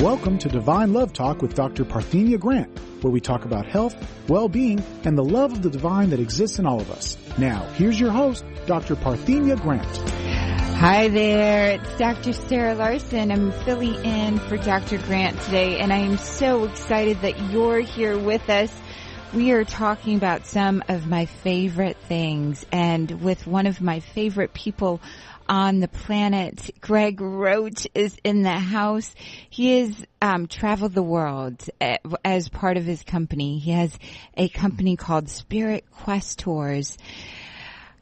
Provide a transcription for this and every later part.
Welcome to Divine Love Talk with Dr. Parthenia Grant, where we talk about health, well-being, and the love of the divine that exists in all of us. Now, here's your host, Dr. Parthenia Grant. Hi there, it's Dr. Sarah Larson. I'm filling in for Dr. Grant today, and I am so excited that you're here with us. We are talking about some of my favorite things, and with one of my favorite people on the planet, Greg Roach, is in the house. He has traveled the world as part of his company. He has a company called Spirit Quest Tours.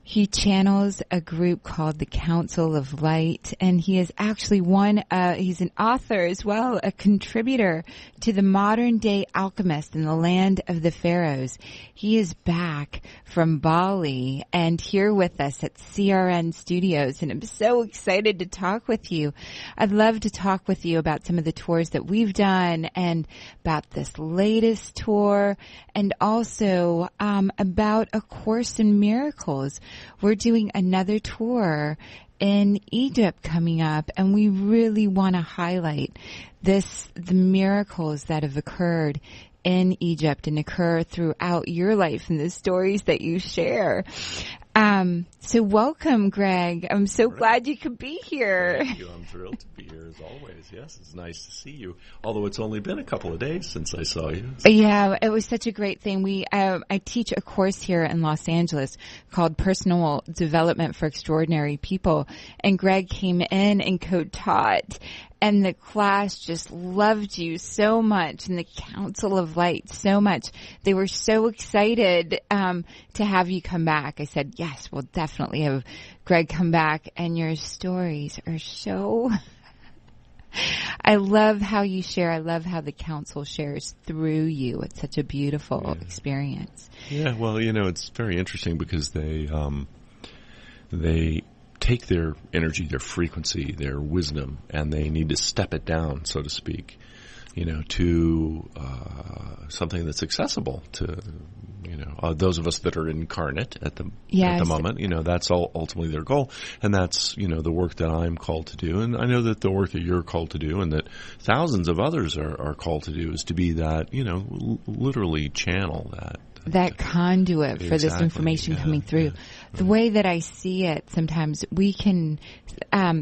He channels a group called the Council of Light, and he is actually he's an author as well, a contributor to the modern day alchemist in the land of the pharaohs. He is back from Bali and here with us at CRN Studios, and I'm so excited to talk with you. I'd love to talk with you about some of the tours that we've done and about this latest tour, and also about A Course in Miracles. We're doing another tour in Egypt coming up, and we really want to highlight the miracles that have occurred in Egypt and occur throughout your life and the stories that you share. So welcome, Greg. I'm so glad you could be here. Thank you. I'm thrilled to be here as always. Yes, it's nice to see you. Although it's only been a couple of days since I saw you. Yeah, it was such a great thing. I teach a course here in Los Angeles called Personal Development for Extraordinary People, and Greg came in and co-taught. And the class just loved you so much, and the Council of Light so much. They were so excited to have you come back. I said, yes, we'll definitely have Greg come back. And your stories are so... I love how you share. I love how the council shares through you. It's such a beautiful experience. Yeah, well, it's very interesting because they take their energy, their frequency, their wisdom, and they need to step it down, so to speak, to something that's accessible to, those of us that are incarnate at the moment. That's ultimately their goal, and that's, the work that I'm called to do, and I know that the work that you're called to do and that thousands of others are called to do is to be that, literally channel that conduit for this information coming through. The way that I see it, sometimes we can, I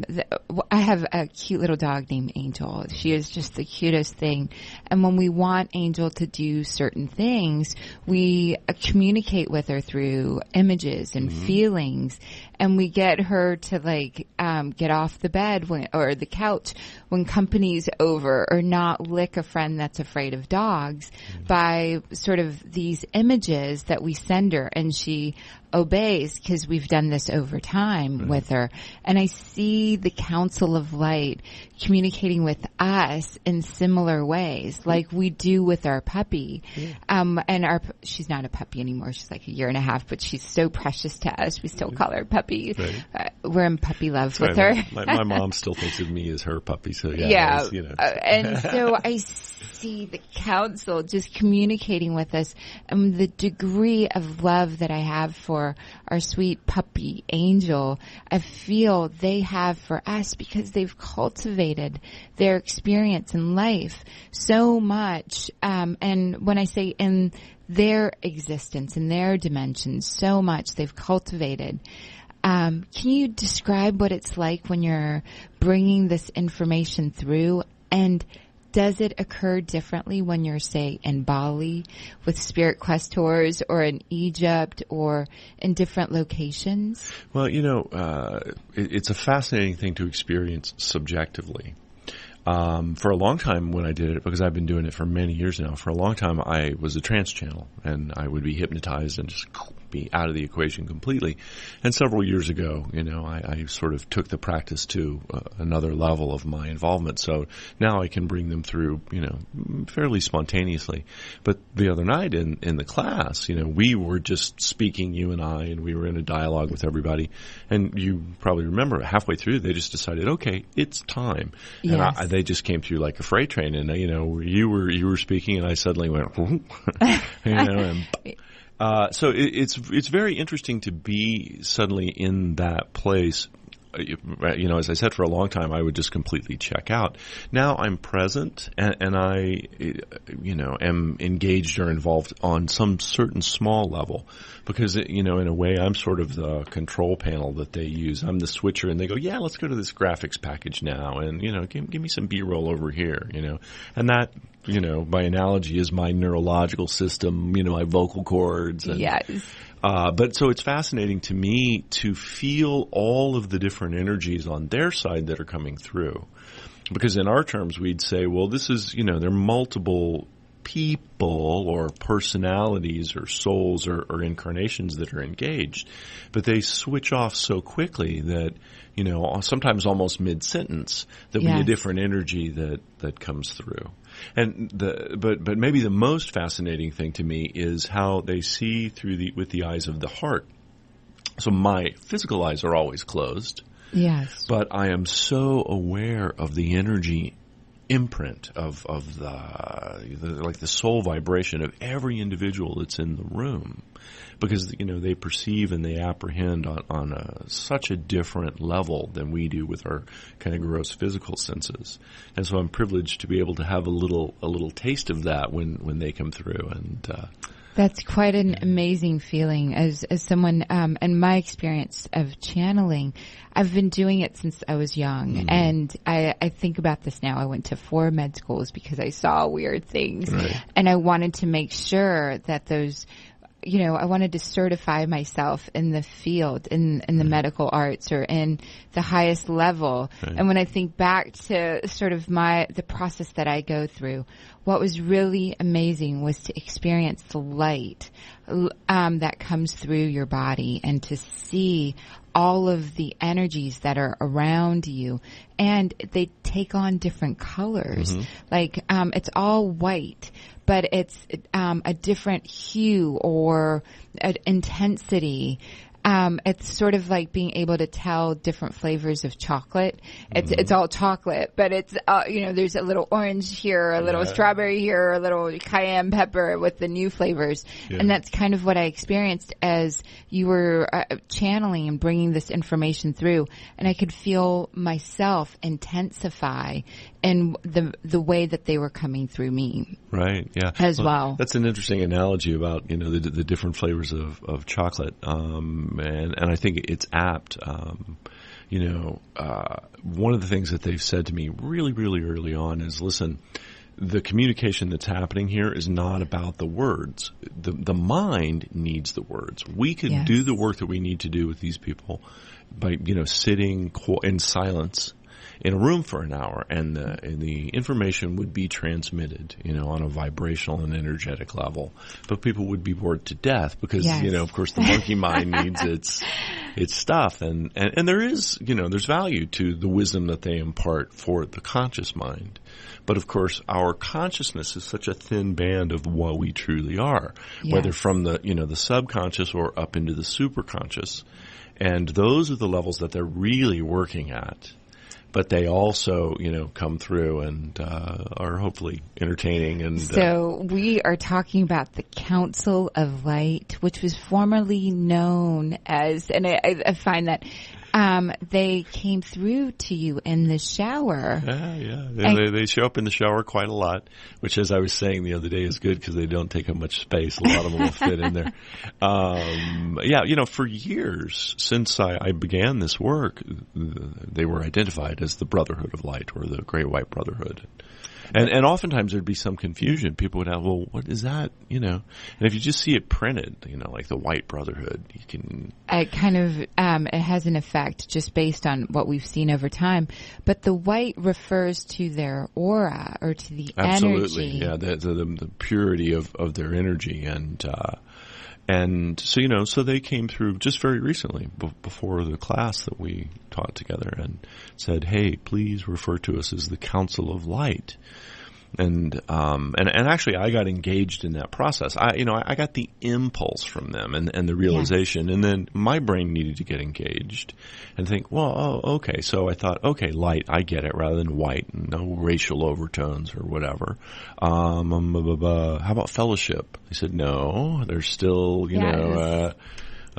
have a cute little dog named Angel. She is just the cutest thing. And when we want Angel to do certain things, we communicate with her through images and feelings. And we get her to get off the bed or the couch when company's over, or not lick a friend that's afraid of dogs by sort of these images that we send her, and she obeys because we've done this over time with her. And I see the Council of Light communicating with us in similar ways, like we do with our puppy. And she's not a puppy anymore. She's like a year and a half, but she's so precious to us. We still call her puppy. Right. We're in puppy love with her. My mom still thinks of me as her puppy. So and so I see the council just communicating with us, and the degree of love that I have for our sweet puppy Angel, I feel they have for us, because they've cultivated their experience in life so much. And when I say in their existence, in their dimensions, so much they've cultivated. Can you describe what it's like when you're bringing this information through, and does it occur differently when you're, say, in Bali with Spirit Quest Tours, or in Egypt, or in different locations? Well, it's a fascinating thing to experience subjectively. For a long time when I did it, because I've been doing it for many years now, for a long time I was a trance channel, and I would be hypnotized and just be out of the equation completely. And several years ago, I sort of took the practice to another level of my involvement. So now I can bring them through, fairly spontaneously. But the other night in the class, we were just speaking, you and I, and we were in a dialogue with everybody. And you probably remember halfway through, they just decided, okay, it's time. Yes. And they just came through like a freight train. And, you were speaking, and I suddenly went, so it's very interesting to be suddenly in that place as I said, for a long time, I would just completely check out. Now I'm present and I, am engaged or involved on some certain small level because, in a way, I'm sort of the control panel that they use. I'm the switcher and they go, yeah, let's go to this graphics package now and, give me some B-roll over here, and that, by analogy is my neurological system, my vocal cords. And, yes. But so it's fascinating to me to feel all of the different energies on their side that are coming through. Because in our terms, we'd say, well, this is, there are multiple people or personalities or souls or incarnations that are engaged. But they switch off so quickly that, sometimes almost mid-sentence, there'll be a different energy that comes through. And but maybe the most fascinating thing to me is how they see with the eyes of the heart. So my physical eyes are always closed. Yes. But I am so aware of the energy imprint of the soul vibration of every individual that's in the room, because they perceive and they apprehend on such a different level than we do with our kind of gross physical senses. And so I'm privileged to be able to have a little taste of that when they come through. And that's quite an amazing feeling. As someone, in my experience of channeling, I've been doing it since I was young. And I think about this now. I went to 4 med schools because I saw weird things. Right. And I wanted to make sure that those, I wanted to certify myself in the field, in the medical arts or in the highest level. Right. And when I think back to sort of the process that I go through, what was really amazing was to experience the light that comes through your body and to see all of the energies that are around you. And they take on different colors. Like, it's all white, but it's a different hue or an intensity. It's sort of like being able to tell different flavors of chocolate. It's all chocolate, but it's, there's a little orange here, a little strawberry here, a little cayenne pepper with the new flavors. Yeah. And that's kind of what I experienced as you were channeling and bringing this information through. And I could feel myself intensify in the way that they were coming through me. Right, yeah. As well. That's an interesting analogy about, the different flavors of chocolate. And I think it's apt. One of the things that they've said to me really, really early on is, listen, the communication that's happening here is not about the words. The mind needs the words. We could do the work that we need to do with these people by, sitting in silence in a room for an hour, and the information would be transmitted, on a vibrational and energetic level. But people would be bored to death because, of course, the monkey mind needs its stuff, and there is, there's value to the wisdom that they impart for the conscious mind. But of course, our consciousness is such a thin band of what we truly are, whether from the subconscious or up into the superconscious, and those are the levels that they're really working at. But they also, come through and are hopefully entertaining. And so we are talking about the Council of Light, which was formerly known as, and I find that they came through to you in the shower. Yeah. They show up in the shower quite a lot, which, as I was saying the other day, is good because they don't take up much space. A lot of them will fit in there. For years since I began this work, they were identified as the Brotherhood of Light or the Great White Brotherhood. And oftentimes there'd be some confusion. People would have, well, what is that? And if you just see it printed, like the White Brotherhood, you can. It kind of, it has an effect just based on what we've seen over time. But the white refers to their aura or to the Absolutely. energy. Yeah, the purity of their energy. And so they came through just very recently before the class that we taught together and said, hey, please refer to us as the Council of Light. And actually I got engaged in that process. I got the impulse from them and the realization, and then my brain needed to get engaged and think, okay. So I thought, okay, light, I get it, rather than white, no racial overtones or whatever. How about fellowship? They said, no, there's still,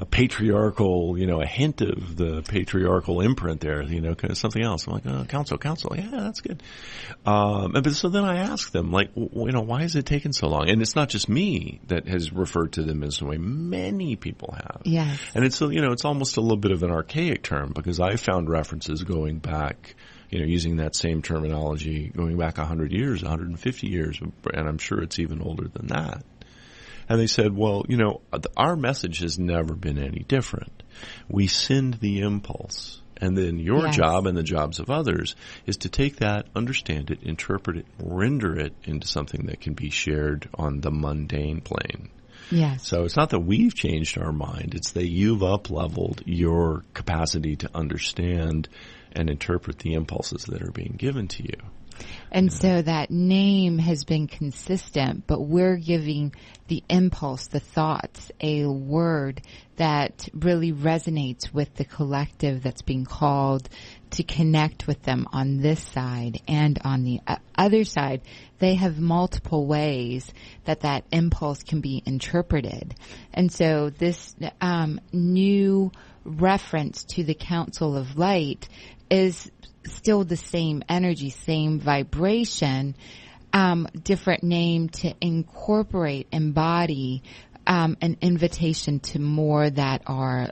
patriarchal, a hint of the patriarchal imprint there, kind of something else. I'm like, oh, council. Yeah, that's good. But so then I ask them, like, why is it taking so long? And it's not just me that has referred to them as the way. Many people have. Yes. And it's, it's almost a little bit of an archaic term, because I found references going back, using that same terminology going back 100 years, 150 years, and I'm sure it's even older than that. And they said, well, our message has never been any different. We send the impulse. And then your job and the jobs of others is to take that, understand it, interpret it, render it into something that can be shared on the mundane plane. Yes. So it's not that we've changed our mind. It's that you've up-leveled your capacity to understand and interpret the impulses that are being given to you. And so that name has been consistent, but we're giving the impulse, the thoughts, a word that really resonates with the collective that's being called to connect with them on this side. And on the other side, they have multiple ways that impulse can be interpreted. And so this new reference to the Council of Light is still the same energy, same vibration, different name to incorporate, embody, an invitation to more that are,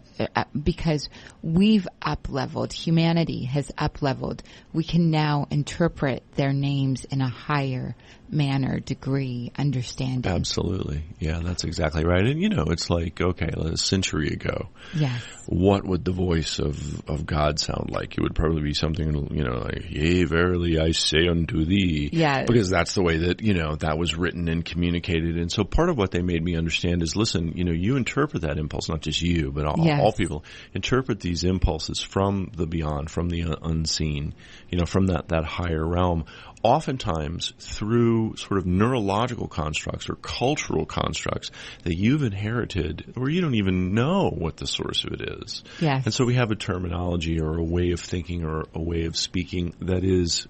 because we've up-leveled, humanity has up-leveled, we can now interpret their names in a higher manner, degree, understanding. Absolutely. Yeah, that's exactly right. And, it's like, okay, a century ago, yes, what would the voice of God sound like? It would probably be something, like, yea, verily I say unto thee. Yes. Because that's the way that, that was written and communicated. And so part of what they made me understand is, listen, you interpret that impulse, not just you, but all people, interpret these impulses from the beyond, from the unseen, from that higher realm. Oftentimes through sort of neurological constructs or cultural constructs that you've inherited where you don't even know what the source of it is. Yes. And so we have a terminology or a way of thinking or a way of speaking that is,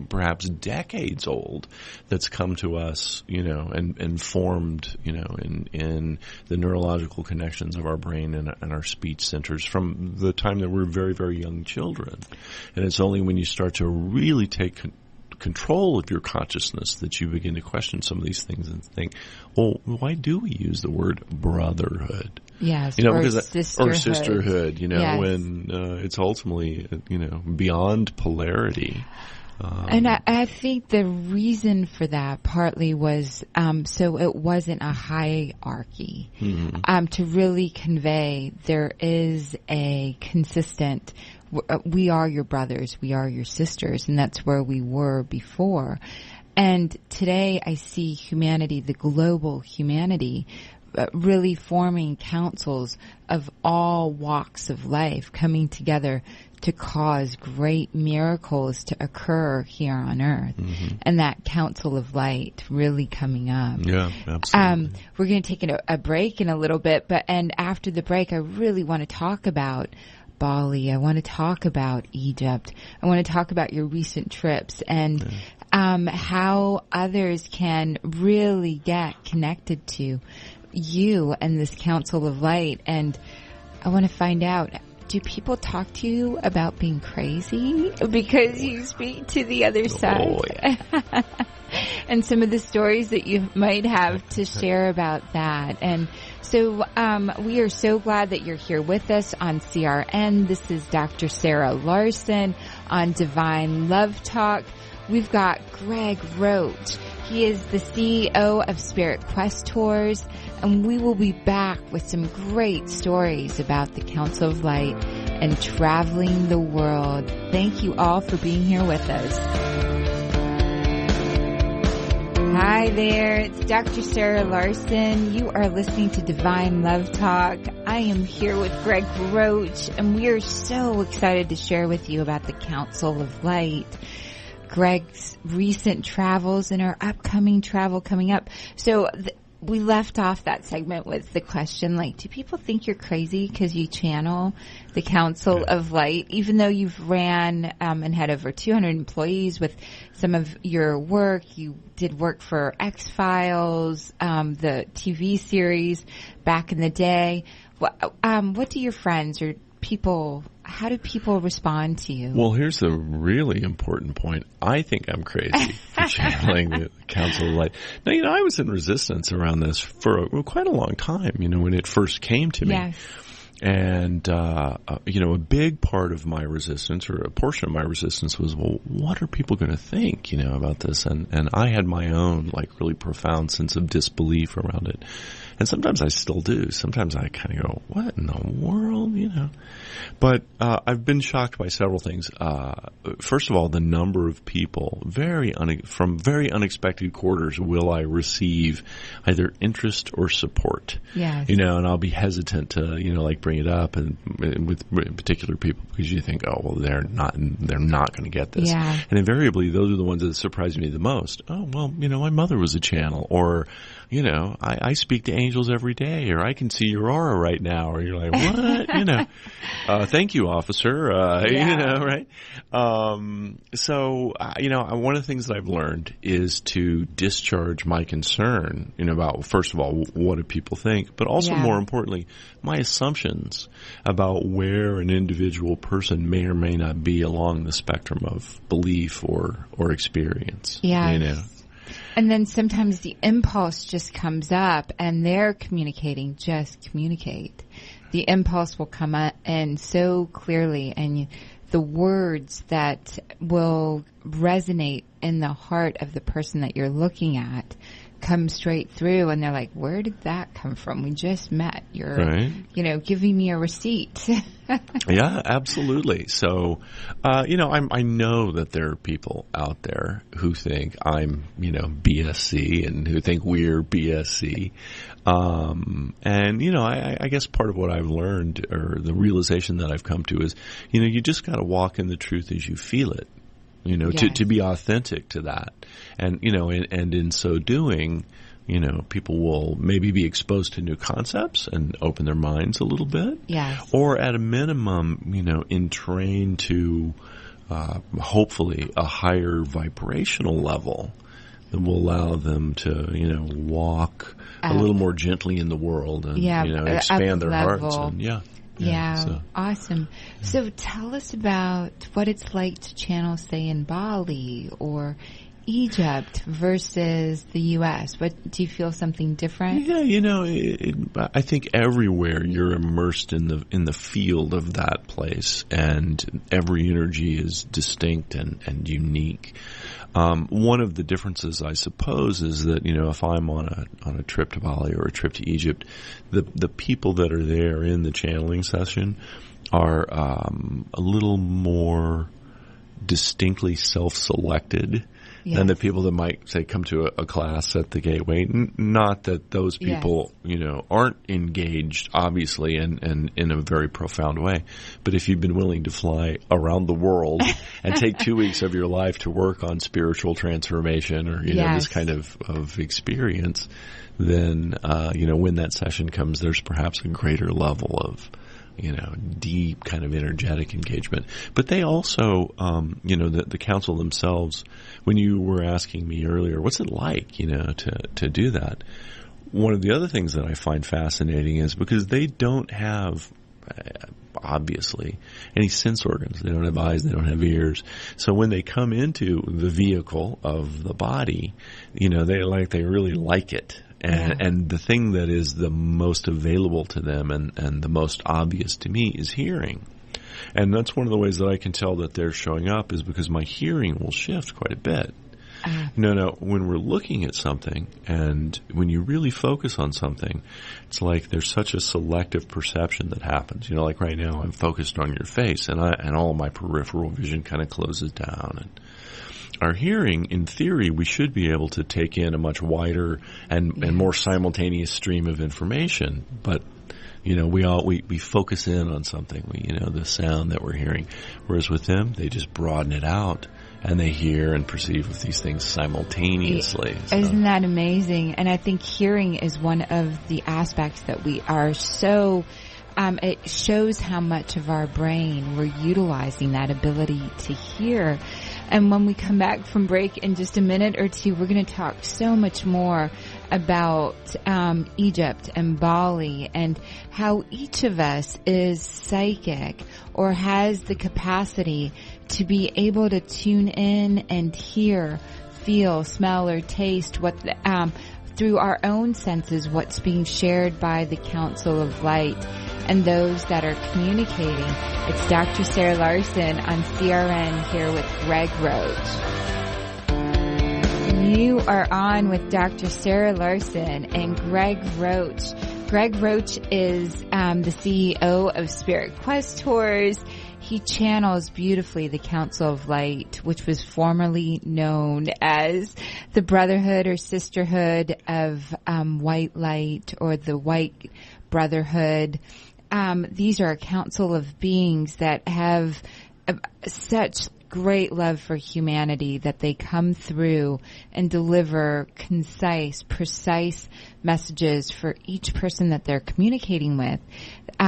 perhaps decades old, that's come to us, and formed, in the neurological connections of our brain and our speech centers from the time that we're very, very young children. And it's only when you start to really take control of your consciousness that you begin to question some of these things and think, well, why do we use the word brotherhood? Yes, or sisterhood. Yes. When it's ultimately, beyond polarity. And I think the reason for that partly was so it wasn't a hierarchy. Mm-hmm. To really convey there is a consistent, we are your brothers, we are your sisters, and that's where we were before. And today I see humanity, the global humanity, really forming councils of all walks of life coming together to cause great miracles to occur here on earth. Mm-hmm. And that Council of Light really coming up. Yeah, absolutely. We're going to take a break in a little bit, and after the break, I really want to talk about Bali. I want to talk about Egypt. I want to talk about your recent trips and how others can really get connected to you and this Council of Light. And I want to find out, do people talk to you about being crazy because you speak to the other side? Yeah. And some of the stories that you might have to share about that. And so we are so glad that you're here with us on CRN. This is Dr. Sarah Larson on Divine Love Talk. We've got Greg Roach. He is the CEO of Spirit Quest Tours, and we will be back with some great stories about the Council of Light and traveling the world. Thank you all for being here with us. Hi there, it's Dr. Sarah Larson. You are listening to Divine Love Talk. I am here with Greg Roach, and we are so excited to share with you about the Council of Light, Greg's recent travels and our upcoming travel coming up. So we left off that segment with the question, like, do people think you're crazy because you channel the Council of Light, even though you've ran and had over 200 employees with some of your work? You did work for X-Files, the TV series back in the day. What do your friends or people, how do people respond to you? Well, here's the really important point. I think I'm crazy for channeling the Council of Light. Now, I was in resistance around this for quite a long time, when it first came to me. Yes. And, a big part of my resistance, or a portion of my resistance, was, well, what are people going to think, about this? And I had my own, really profound sense of disbelief around it. And sometimes I still do. Sometimes I kind of go, what in the world, But I've been shocked by several things. First of all, the number of people, from very unexpected quarters, will I receive either interest or support. Yes. And I'll be hesitant to, bring it up and with particular people, because you think, oh, well, they're not going to get this. Yeah. And invariably, those are the ones that surprise me the most. Oh, well, my mother was a channel, or, I speak to angels every day, or I can see your aura right now, or you're like, what? Thank you, officer. Right? So, one of the things that I've learned is to discharge my concern, about, first of all, what do people think, but also more importantly, my assumptions about where an individual person may or may not be along the spectrum of belief or experience. Yeah. And then sometimes the impulse just comes up and they're communicating, just communicate. The impulse will come in so clearly, and the words that will resonate in the heart of the person that you're looking at come straight through, and they're like, where did that come from? We just met. You're, right. Giving me a receipt. Yeah, absolutely. So, I know that there are people out there who think I'm, BSC, and who think we're BSC. I guess part of what I've learned, or the realization that I've come to, is, you just got to walk in the truth as you feel it. To be authentic to that. And, and in so doing, people will maybe be exposed to new concepts and open their minds a little bit. Yes. Or at a minimum, entrain to, hopefully a higher vibrational level that will allow them to, walk a little more gently in the world and, expand their hearts. And, Yeah, awesome. So tell us about what it's like to channel, say, in Bali or Egypt versus the U.S. What do you feel something different? Yeah, I think everywhere you're immersed in the field of that place, and every energy is distinct and unique. One of the differences, I suppose, is that, if I'm on a trip to Bali or a trip to Egypt, the people that are there in the channeling session are a little more distinctly self-selected than the people that might, say, come to a class at the gateway. Not that those people, aren't engaged, obviously, and in a very profound way. But if you've been willing to fly around the world and take 2 weeks of your life to work on spiritual transformation, or, this kind of experience, then, when that session comes, there's perhaps a greater level of, deep kind of energetic engagement. But they also, the council themselves, when you were asking me earlier, what's it like, to do that? One of the other things that I find fascinating is because they don't have, obviously, any sense organs. They don't have eyes, they don't have ears. So when they come into the vehicle of the body, they really like it. And the thing that is the most available to them and the most obvious to me is hearing. And that's one of the ways that I can tell that they're showing up, is because my hearing will shift quite a bit. When we're looking at something, and when you really focus on something, it's like there's such a selective perception that happens. Like right now, I'm focused on your face, and all of my peripheral vision kind of closes down. And our hearing, in theory, we should be able to take in a much wider and more simultaneous stream of information. But, we focus in on something, the sound that we're hearing. Whereas with them, they just broaden it out. and they hear and perceive of these things simultaneously. So. Isn't that amazing? And I think hearing is one of the aspects that we are so, it shows how much of our brain we're utilizing that ability to hear. And when we come back from break in just a minute or two, we're going to talk so much more about Egypt and Bali and how each of us is psychic or has the capacity to be able to tune in and hear, feel, smell, or taste what through our own senses what's being shared by the Council of Light and those that are communicating. It's Dr. Sarah Larson on CRN here with Greg Roach. You are on with Dr. Sarah Larson and Greg Roach. Greg Roach is the CEO of Spirit Quest Tours. He channels beautifully the Council of Light, which was formerly known as the Brotherhood or Sisterhood of White Light or the White Brotherhood. These are a council of beings that have such great love for humanity that they come through and deliver concise, precise messages for each person that they're communicating with,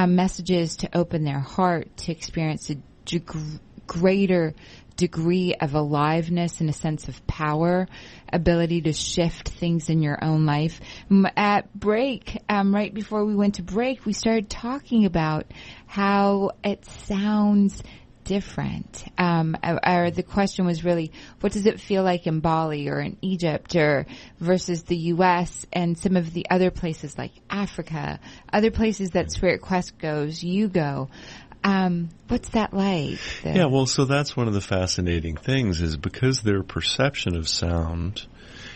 messages to open their heart, to experience a greater degree of aliveness and a sense of power, ability to shift things in your own life. At break, right before we went to break, we started talking about how it sounds different. Or the question was really, what does it feel like in Bali or in Egypt or versus the U.S. and some of the other places like Africa, other places that Spirit Quest goes, you go. What's that like? Yeah, well, so that's one of the fascinating things is because their perception of sound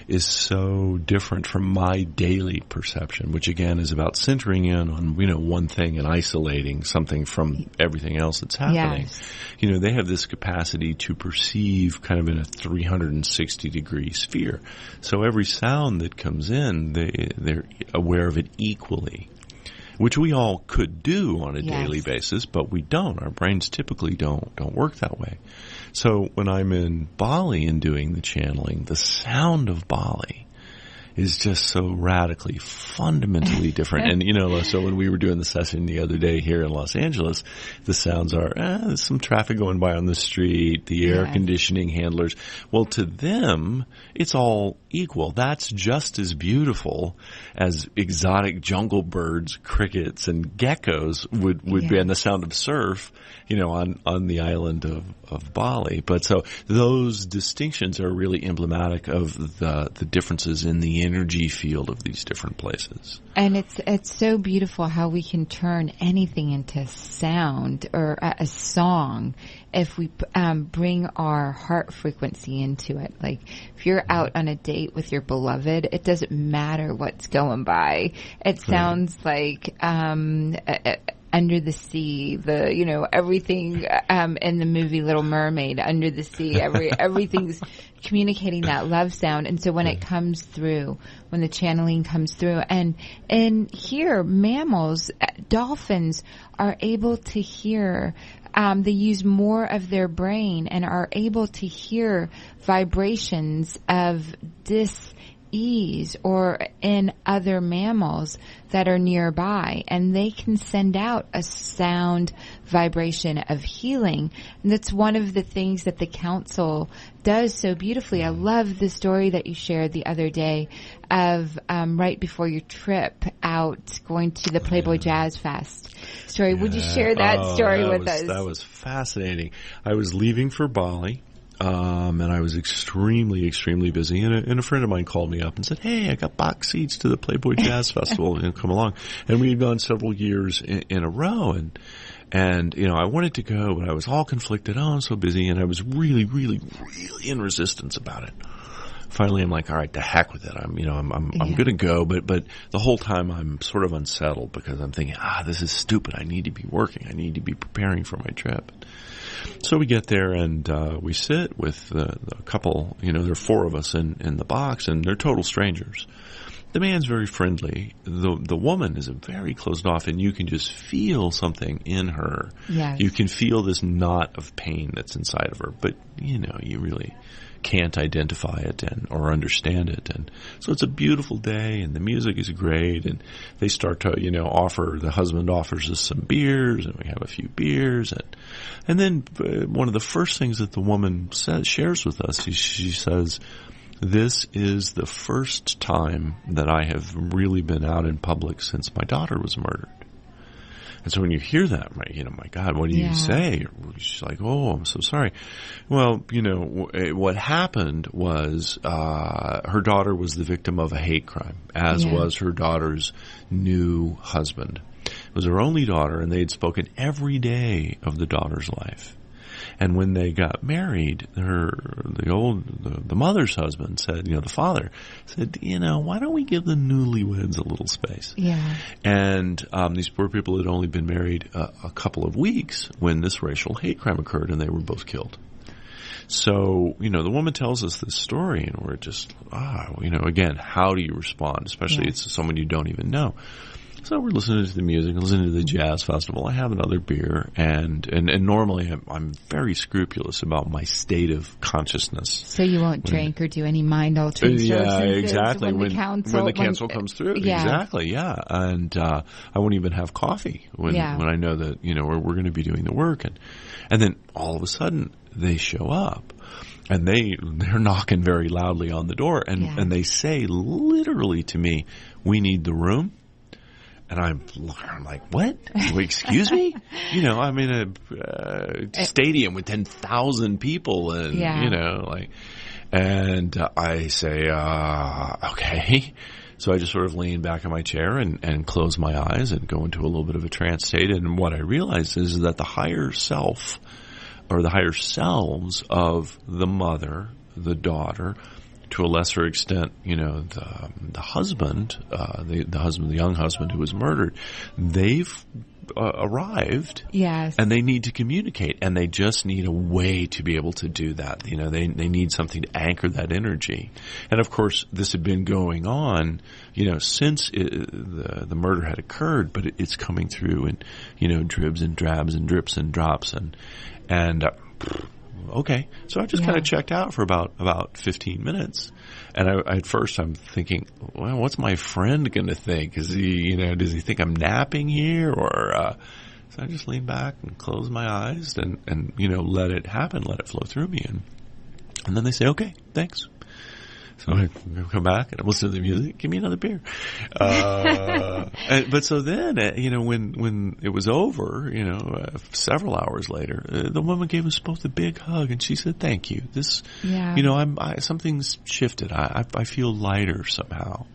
is so different from my daily perception, which again is about centering in on, one thing and isolating something from everything else that's happening. Yes. They have this capacity to perceive kind of in a 360 degree sphere. So every sound that comes in, they're aware of it equally, which we all could do on a daily basis, but we don't. Our brains typically don't work that way. So when I'm in Bali and doing the channeling, the sound of Bali is just so radically, fundamentally different. And, so when we were doing the session the other day here in Los Angeles, the sounds are, there's some traffic going by on the street, the air conditioning handlers. Well, to them, it's all equal. That's just as beautiful as exotic jungle birds, crickets, and geckos would be, and the sound of surf, on the island of Bali. But so those distinctions are really emblematic of the differences in the energy field of these different places. And it's so beautiful how we can turn anything into sound or a song if we bring our heart frequency into it. Like if you're out on a date with your beloved, it doesn't matter what's going by. It sounds like under the sea, everything in the movie Little Mermaid, under the sea, everything's communicating that love sound. And so when it comes through, when the channeling comes through, and here mammals, dolphins are able to hear. They use more of their brain and are able to hear vibrations of dis-ease or in other mammals that are nearby, and they can send out a sound vibration of healing. And that's one of the things that the council does so beautifully. I love the story that you shared the other day of right before your trip out going to the Playboy Jazz Fest story. Would you share that story with us? That was fascinating. I was leaving for Bali. And I was extremely, extremely busy. And a friend of mine called me up and said, "Hey, I got box seats to the Playboy Jazz Festival. Come along." And we had gone several years in a row. And I wanted to go, but I was all conflicted. Oh, I'm so busy. And I was really, really, really in resistance about it. Finally, I'm like, all right, to heck with it. I'm going to go. But the whole time I'm sort of unsettled because I'm thinking, this is stupid. I need to be working. I need to be preparing for my trip. So we get there and we sit with a couple, there are four of us in the box, and they're total strangers. The man's very friendly. The woman is very closed off, and you can just feel something in her. Yes. You can feel this knot of pain that's inside of her, but you really can't identify it or understand it. And so it's a beautiful day, and the music is great, and they start to the husband offers us some beers, and we have a few beers, and then one of the first things that the woman shares with us, she says, "This is the first time that I have really been out in public since my daughter was murdered." And so when you hear that, right, my God, what do you say? She's like, "Oh, I'm so sorry." Well, what happened was her daughter was the victim of a hate crime, as was her daughter's new husband. It was her only daughter, and they had spoken every day of the daughter's life. And when they got married, the mother's husband said, the father said, why don't we give the newlyweds a little space? Yeah. And these poor people had only been married a couple of weeks when this racial hate crime occurred, and they were both killed. So, the woman tells us this story, and we're just, again, how do you respond? Especially it's someone you don't even know. So we're listening to the music, listening to the jazz festival. I have another beer, and normally I'm very scrupulous about my state of consciousness. So you won't drink or do any mind altering substances. Exactly. When the counsel comes through, exactly, yeah. And I won't even have coffee when I know that we're going to be doing the work, and then all of a sudden they show up. And they're knocking very loudly on the door, and they say literally to me, "We need the room." And I'm like, "What? Excuse me?" I'm in a stadium with 10,000 people, and and I say, "Okay." So I just sort of lean back in my chair and close my eyes and go into a little bit of a trance state. And what I realize is that the higher self, or the higher selves of the mother, the daughter, to a lesser extent, the husband, the young husband who was murdered, they've arrived. Yes. And they need to communicate, and they just need a way to be able to do that. They need something to anchor that energy. And of course, this had been going on, since the murder had occurred, but it's coming through in, dribs and drabs and drips and drops and okay. So I just kind of checked out for about 15 minutes. And at first I'm thinking, well, what's my friend going to think? Is he, does he think I'm napping here? Or, so I just lean back and close my eyes and let it happen, let it flow through me. And then they say, "Okay, thanks." So I come back and I listen to the music. "Give me another beer." But so then, when it was over, several hours later, the woman gave us both a big hug, and she said, "Thank you. This, something's shifted. I feel lighter somehow."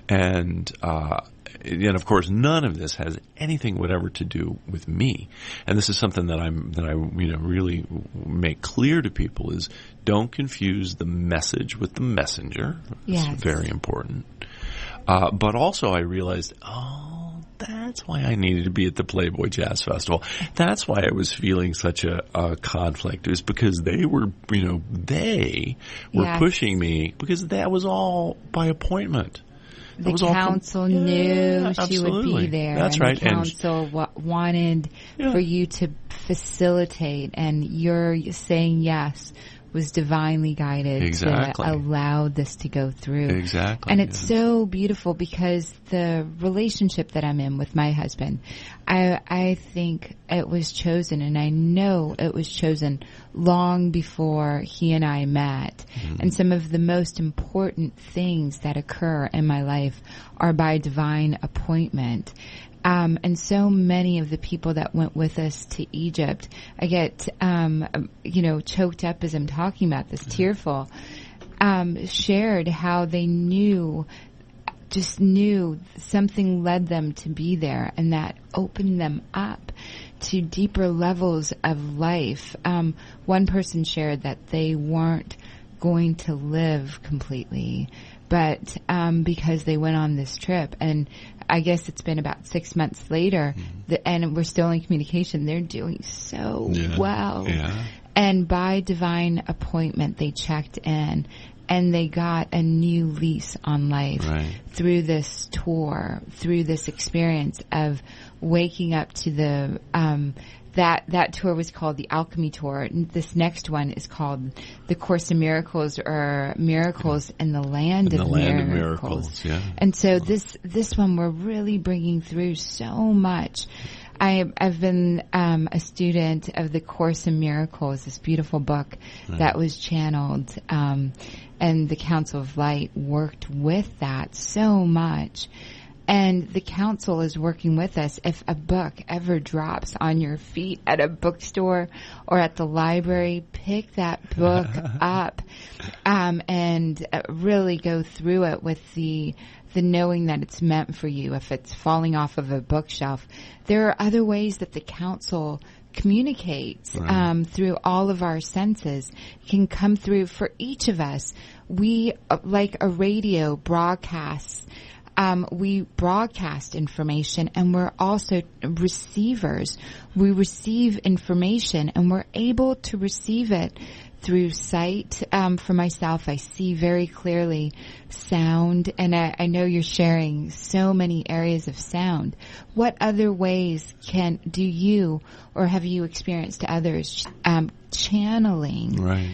And of course, none of this has anything whatever to do with me. And this is something that I really make clear to people is, don't confuse the message with the messenger. Yes. It's very important. But also I realized, that's why I needed to be at the Playboy Jazz Festival. That's why I was feeling such a conflict. It was because they were pushing me, because that was all by appointment. The council knew she would be there. That's right. The council wanted for you to facilitate, and your saying yes was divinely guided to allow this to go through. Exactly. And it's so beautiful, because the relationship that I'm in with my husband, I think it was chosen, and I know it was chosen long before he and I met. Mm-hmm. And some of the most important things that occur in my life are by divine appointment. And so many of the people that went with us to Egypt, I get, choked up as I'm talking about this, tearful, shared how they knew something led them to be there, and that opened them up to deeper levels of life. One person shared that they weren't going to live completely, but because they went on this trip, and I guess it's been about 6 months later, and we're still in communication. They're doing so well. Yeah. And by divine appointment, they checked in, and they got a new lease on life through this tour, through this experience of waking up to the that tour was called the Alchemy Tour. This next one is called the Course in Miracles, or Miracles in the Land of Miracles. Yeah. And so this one we're really bringing through so much. I've been a student of the Course in Miracles, this beautiful book that was channeled, and the Council of Light worked with that so much. And the council is working with us. If a book ever drops on your feet at a bookstore or at the library, pick that book up and really go through it with the knowing that it's meant for you. If it's falling off of a bookshelf, there are other ways that the council communicates through all of our senses. It can come through for each of us. We, like a radio broadcasts, we broadcast information, and we're also receivers. We receive information, and we're able to receive it through sight. For myself, I see very clearly sound, and I know you're sharing so many areas of sound. What other ways do you, or have you experienced others, channeling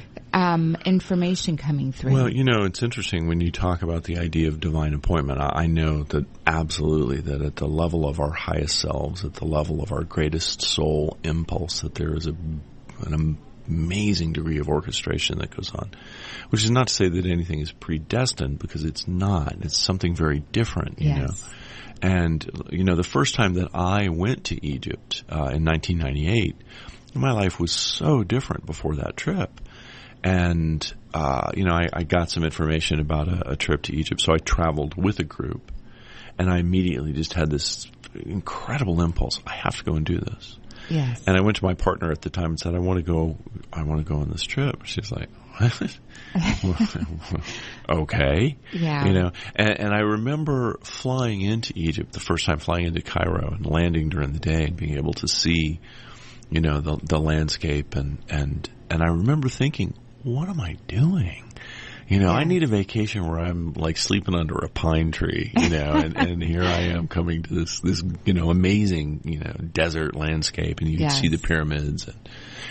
information coming through? Well, it's interesting when you talk about the idea of divine appointment. I know that absolutely that at the level of our highest selves, at the level of our greatest soul impulse, that there is an amazing degree of orchestration that goes on, which is not to say that anything is predestined, because it's not. It's something very different, you know. And, the first time that I went to Egypt in 1998, my life was so different before that trip. And, I got some information about a trip to Egypt, so I traveled with a group, and I immediately just had this incredible impulse. I have to go and do this. Yes. And I went to my partner at the time and said, I want to go on this trip. She's like, what? Okay. Yeah. And I remember flying into Egypt, the first time flying into Cairo and landing during the day and being able to see, the landscape. And I remember thinking, what am I doing? I need a vacation where I'm like sleeping under a pine tree, and here I am coming to this amazing, desert landscape, and you can see the pyramids.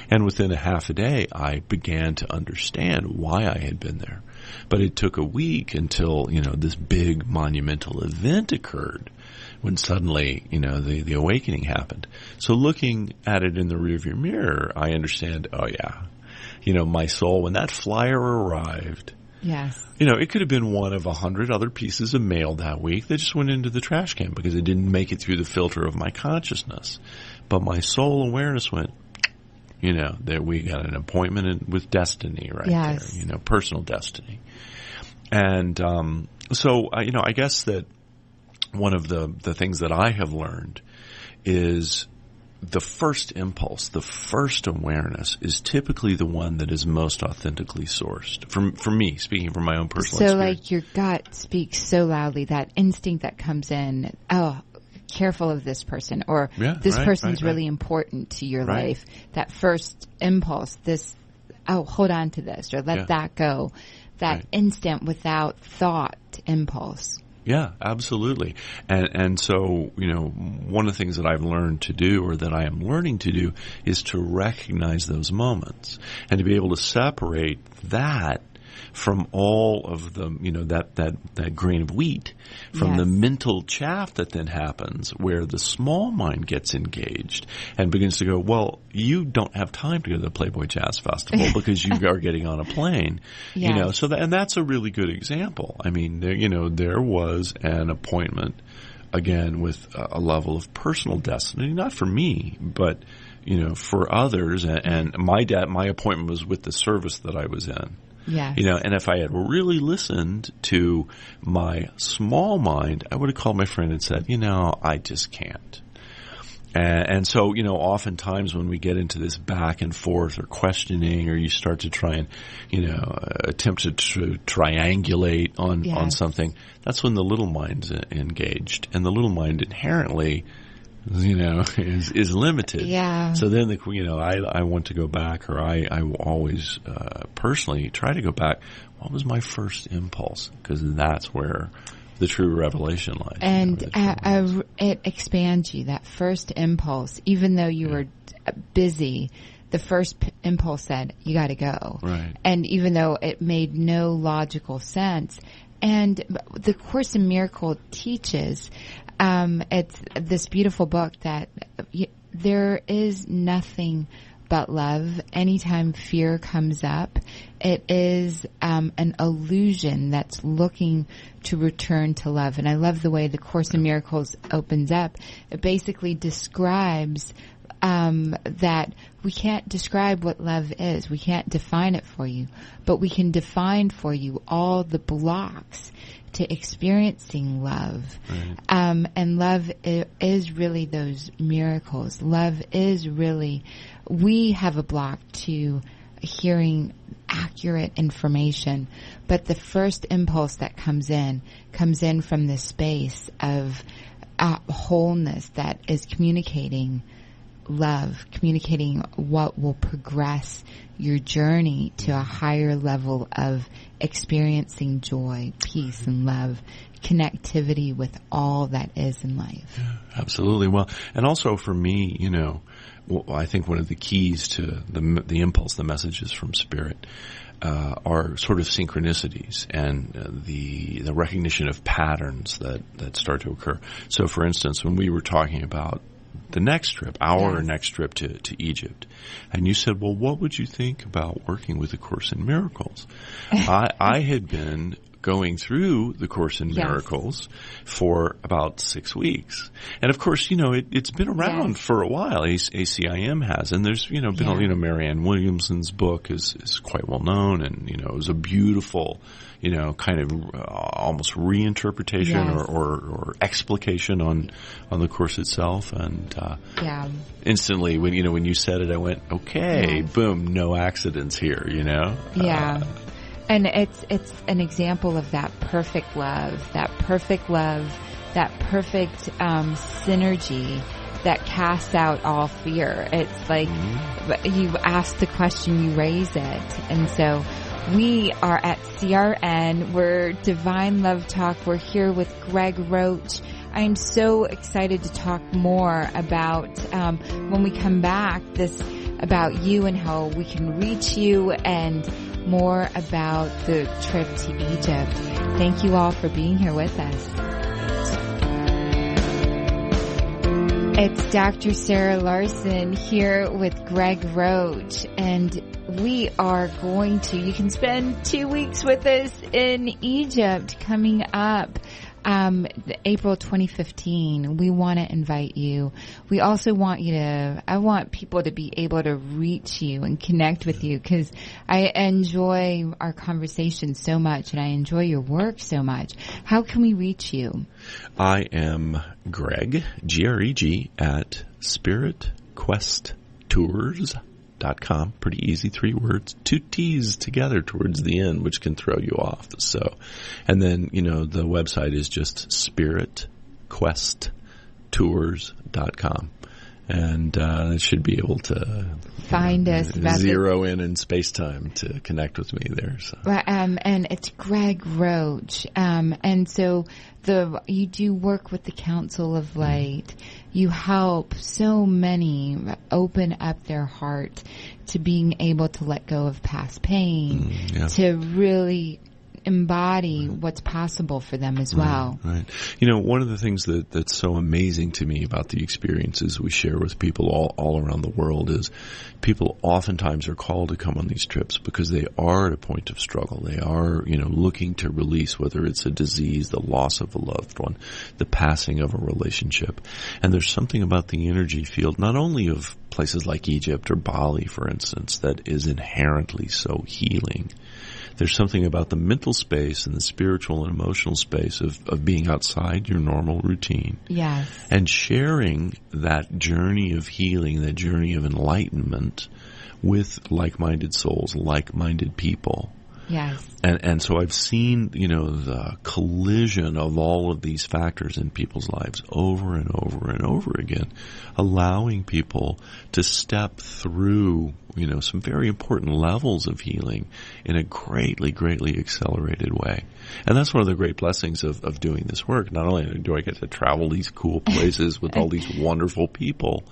And within a half a day, I began to understand why I had been there. But it took a week until, this big monumental event occurred, when suddenly, the awakening happened. So looking at it in the rearview mirror, I understand, my soul, when that flyer arrived, it could have been one of 100 other pieces of mail that week that just went into the trash can because it didn't make it through the filter of my consciousness. But my soul awareness went, that we got an appointment with destiny there, personal destiny. And so, I guess that one of the things that I have learned is the first impulse, the first awareness is typically the one that is most authentically sourced. For me, speaking from my own personal experience. So like your gut speaks so loudly, that instinct that comes in, careful of this person, or this person's really important to your life. That first impulse, hold on to this, or let that go. That instant without thought impulse. Yeah, absolutely. And so, one of the things that I've learned to do, or that I am learning to do, is to recognize those moments and to be able to separate that from all of the, that grain of wheat, from the mental chaff that then happens, where the small mind gets engaged and begins to go, well, you don't have time to go to the Playboy Jazz Festival because you are getting on a plane, so and that's a really good example. I mean, there was an appointment, again, with a level of personal destiny, not for me, but, for others. And my appointment was with the service that I was in. Yes. And if I had really listened to my small mind, I would have called my friend and said, I just can't. And so, oftentimes when we get into this back and forth or questioning, or you start to try and, attempt to triangulate on something, that's when the little mind's engaged. And the little mind inherently is limited. Yeah. So then, I want to go back, or I always personally try to go back. What was my first impulse? Because that's where the true revelation lies. And it expands you, that first impulse, even though you were busy. The first impulse said, you got to go. Right. And even though it made no logical sense, and the Course in Miracles teaches, it's this beautiful book that there is nothing but love. Anytime fear comes up, it is an illusion that's looking to return to love. And I love the way the Course in Miracles opens up. It basically describes that we can't describe what love is. We can't define it for you, but we can define for you all the blocks to experiencing love. Right. And love is really those miracles. Love is really, we have a block to hearing accurate information, but the first impulse that comes in from this space of wholeness that is communicating love, communicating what will progress your journey to a higher level of experiencing joy, peace, and love, connectivity with all that is in life. Yeah, absolutely. Well, and also for me, I think one of the keys to the impulse, the messages from Spirit, are sort of synchronicities and the recognition of patterns that start to occur. So, for instance, when we were talking about the next trip, next trip to Egypt, and you said, well, what would you think about working with the Course in Miracles? I had been going through the Course in Miracles for about 6 weeks. And of course, it's been around for a while. ACIM has, and there's, been, Marianne Williamson's book is quite well known, and, it was a beautiful, kind of almost reinterpretation or explication on the Course itself. And instantly, when you said it, I went, okay, boom, no accidents here, Yeah. And it's an example of that perfect love, that perfect synergy that casts out all fear. It's like you ask the question, you raise it. And so we are at CRN. We're Divine Love Talk. We're here with Greg Roach. I'm so excited to talk more about, when we come back, about you and how we can reach you, and more about the trip to Egypt. Thank you all for being here with us. It's Dr. Sarah Larson here with Greg Roach, and we are you can spend 2 weeks with us in Egypt coming up. April 2015, we want to invite you. We also want I want people to be able to reach you and connect with you, because I enjoy our conversation so much and I enjoy your work so much. How can we reach you? I am Greg, Greg, at spiritquesttours.com. Pretty easy, 3 words, 2 T's together towards the end, which can throw you off. So, and then, the website is just spiritquesttours.com. And it should be able to find us, zero in space-time to connect with me there. So. And it's Greg Roach. And so you do work with the Council of Light. You help so many open up their heart to being able to let go of past pain, to really embody what's possible for them as well. Right. One of the things that's so amazing to me about the experiences we share with people all around the world is people oftentimes are called to come on these trips because they are at a point of struggle. They are, looking to release, whether it's a disease, the loss of a loved one, the passing of a relationship. And there's something about the energy field, not only of places like Egypt or Bali, for instance, that is inherently so healing. There's something about the mental space and the spiritual and emotional space of being outside your normal routine. Yes. And sharing that journey of healing, that journey of enlightenment with like-minded souls, like-minded people. Yes. And so I've seen, the collision of all of these factors in people's lives over and over and over again, allowing people to step through, some very important levels of healing in a greatly, greatly accelerated way. And that's one of the great blessings of doing this work. Not only do I get to travel these cool places with all these wonderful people,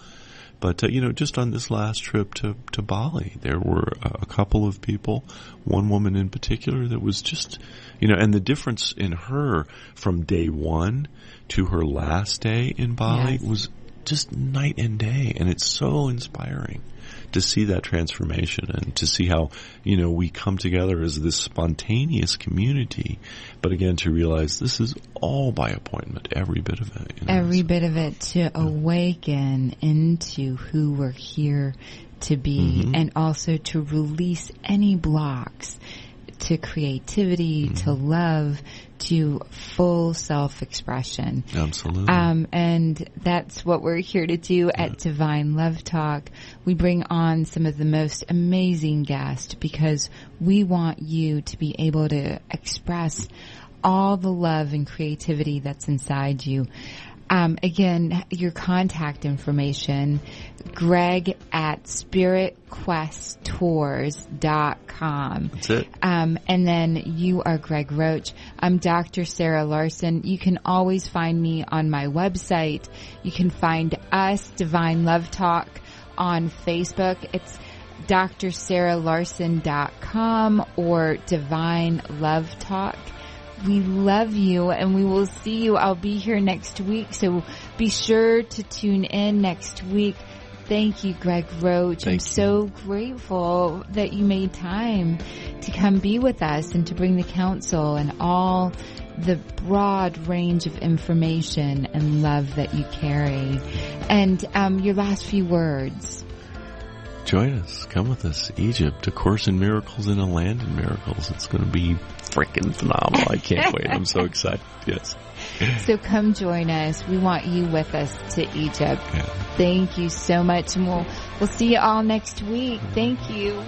but, just on this last trip to Bali, there were a couple of people, one woman in particular that was just, and the difference in her from day one to her last day in Bali was just night and day. And it's so inspiring to see that transformation and to see how, we come together as this spontaneous community, but again, to realize this is all by appointment, every bit of it. Every bit of it to awaken into who we're here to be, and also to release any blocks to creativity, to love, to full self-expression. Absolutely. And that's what we're here to do at Divine Love Talk. We bring on some of the most amazing guests because we want you to be able to express all the love and creativity that's inside you. Again, your contact information, Greg at spiritquesttours.com. That's it. And then you are Greg Roach. I'm Dr. Sarah Larson. You can always find me on my website. You can find us, Divine Love Talk, on Facebook. It's drsarahlarson.com or Divine Love Talk. We love you, and we will see you. I'll be here next week, so be sure to tune in next week. Thank you, Greg Roach. I'm so grateful that you made time to come be with us and to bring the counsel and all the broad range of information and love that you carry. And your last few words. Join us. Come with us. Egypt, A Course in Miracles in a Land in Miracles. It's going to be freaking phenomenal. I can't wait. I'm so excited. Yes. So come join us. We want you with us to Egypt. Yeah. Thank you so much. And we'll see you all next week. Thank you.